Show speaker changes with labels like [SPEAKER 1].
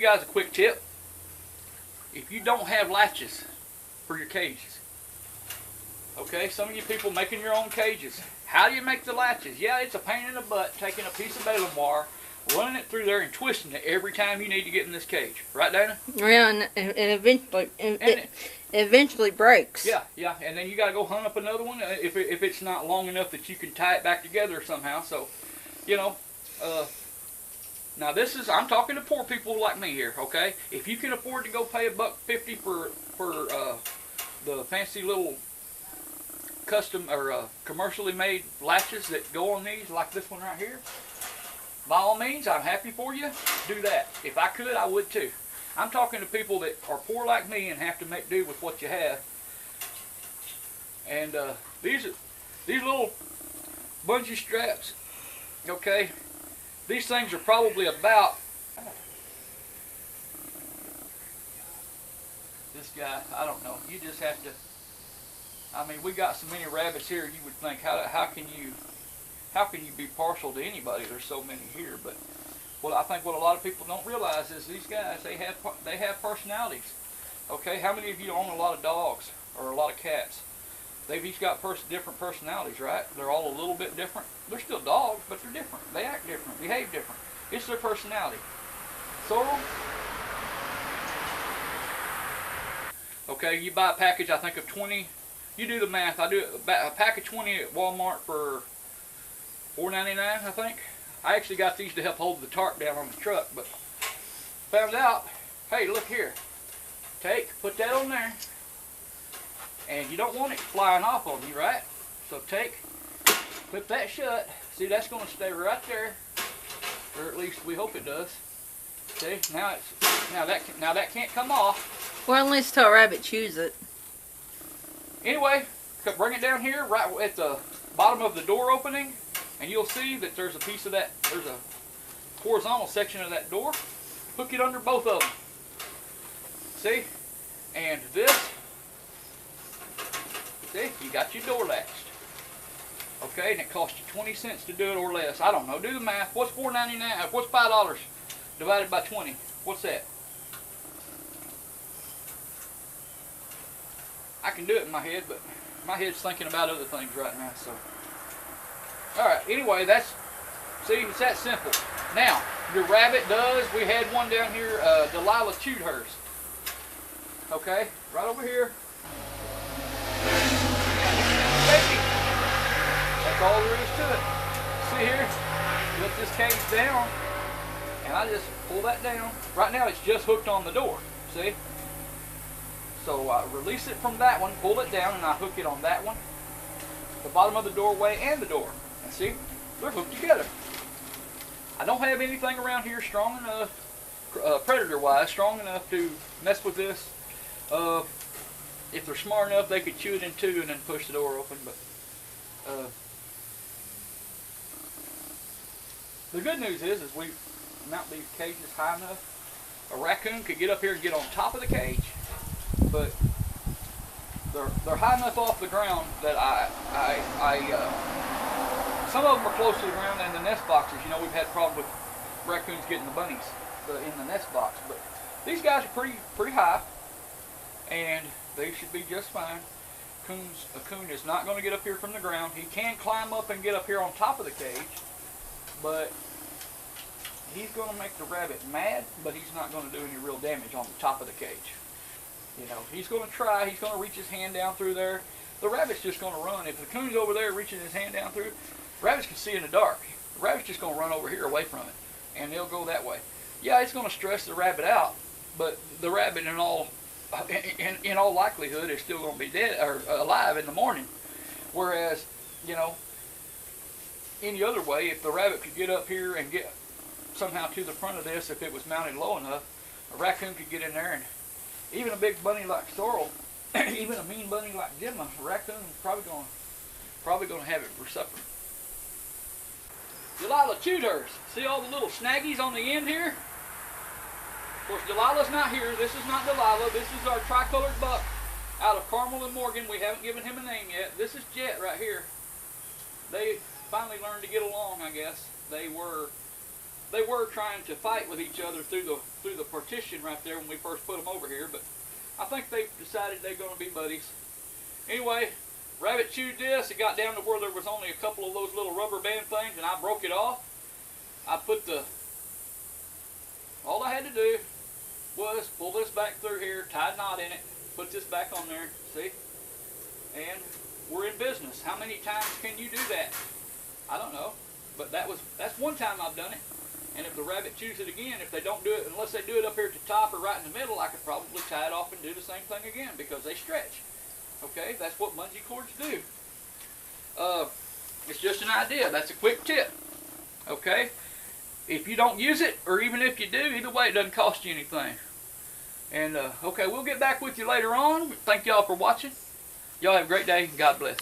[SPEAKER 1] guys a quick tip. If you don't have latches for your cages, okay, some of you people making your own cages, how do you make the latches? Yeah, it's a pain in the butt taking a piece of baling wire, running it through there and twisting it every time you need to get in this cage. Right, Dana?
[SPEAKER 2] Yeah, and eventually, it eventually breaks.
[SPEAKER 1] Yeah, yeah, and then you got to go hunt up another one if it's not long enough that you can tie it back together somehow. So, you know, now this is, I'm talking to poor people like me here, okay? If you can afford to go pay $1.50 for the fancy little custom or commercially made latches that go on these, like this one right here, by all means, I'm happy for you. Do that. If I could, I would too. I'm talking to people that are poor like me and have to make do with what you have. And these little bungee straps, okay, these things are probably about, this guy, I don't know, you just have to, I mean, we got so many rabbits here, you would think, how can you be partial to anybody? There's so many here. But I think what a lot of people don't realize is these guys, they have personalities. Okay, how many of you own a lot of dogs or a lot of cats? They've each got different personalities, right? They're all a little bit different. They're still dogs, but they're different. They act different, behave different. It's their personality. Sorrel. Okay, you buy a package, I think, of 20. You do the math. I do a pack of 20 at Walmart for $4.99, I think. I actually got these to help hold the tarp down on the truck, but found out, hey, look here. Put that on there, and you don't want it flying off on you, right? So clip that shut. See, that's going to stay right there, or at least we hope it does. See, now that can't come off.
[SPEAKER 2] Well, at least till a rabbit chews it.
[SPEAKER 1] Anyway, bring it down here, right at the bottom of the door opening, and you'll see that there's a piece of that, there's a horizontal section of that door. Hook it under both of them. See? And this, see, you got your door latched. Okay, and it costs you 20 cents to do it or less. I don't know, do the math. What's $4.99? What's $5 divided by 20? What's that? I can do it in my head, but my head's thinking about other things right now, so. Alright, anyway, see, it's that simple. Now, your rabbit does, we had one down here, Delilah chewed hers. Okay, right over here. Baby. That's all there is to it. See here, let this cage down, and I just pull that down. Right now it's just hooked on the door, see? So I release it from that one, pull it down, and I hook it on that one, the bottom of the doorway and the door. And see, they're hooked together. I don't have anything around here strong enough, predator-wise, strong enough to mess with this. If they're smart enough, they could chew it in two and then push the door open. But the good news is we mount these cages high enough. A raccoon could get up here and get on top of the cage, but they're high enough off the ground that some of them are close to the ground and the nest boxes. You know, we've had problems with raccoons getting the bunnies in the nest box, but these guys are pretty high, and they should be just fine. A coon is not going to get up here from the ground. He can climb up and get up here on top of the cage, but he's going to make the rabbit mad, but he's not going to do any real damage on the top of the cage. You know, he's going to try. He's going to reach his hand down through there. The rabbit's just going to run. If the coon's over there reaching his hand down through, rabbits can see in the dark. The rabbit's just going to run over here away from it, and they'll go that way. Yeah, it's going to stress the rabbit out, but the rabbit in all likelihood is still going to be dead or alive in the morning. Whereas, you know, any other way, if the rabbit could get up here and get somehow to the front of this, if it was mounted low enough, a raccoon could get in there, and even a big bunny like Sorrel, even a mean bunny like Gemma, a raccoon is probably going to have it for supper. Delilah chewed hers. See all the little snaggies on the end here? Of course, Delilah's not here. This is not Delilah. This is our tricolored buck out of Carmel and Morgan. We haven't given him a name yet. This is Jet right here. They finally learned to get along, I guess. They were they were trying to fight with each other through the partition right there when we first put them over here, but I think they've decided they're going to be buddies. Anyway, rabbit chewed this. It got down to where there was only a couple of those little rubber band things, and I broke it off. I put all I had to do was pull this back through here, tie a knot in it, put this back on there, see? And we're in business. How many times can you do that? I don't know, but that's one time I've done it. And if the rabbit chews it again, if they don't do it, unless they do it up here at the top or right in the middle, I could probably tie it off and do the same thing again because they stretch. Okay, that's what bungee cords do. It's just an idea. That's a quick tip. Okay, if you don't use it, or even if you do, either way, it doesn't cost you anything. And okay, we'll get back with you later on. Thank y'all for watching. Y'all have a great day. God bless.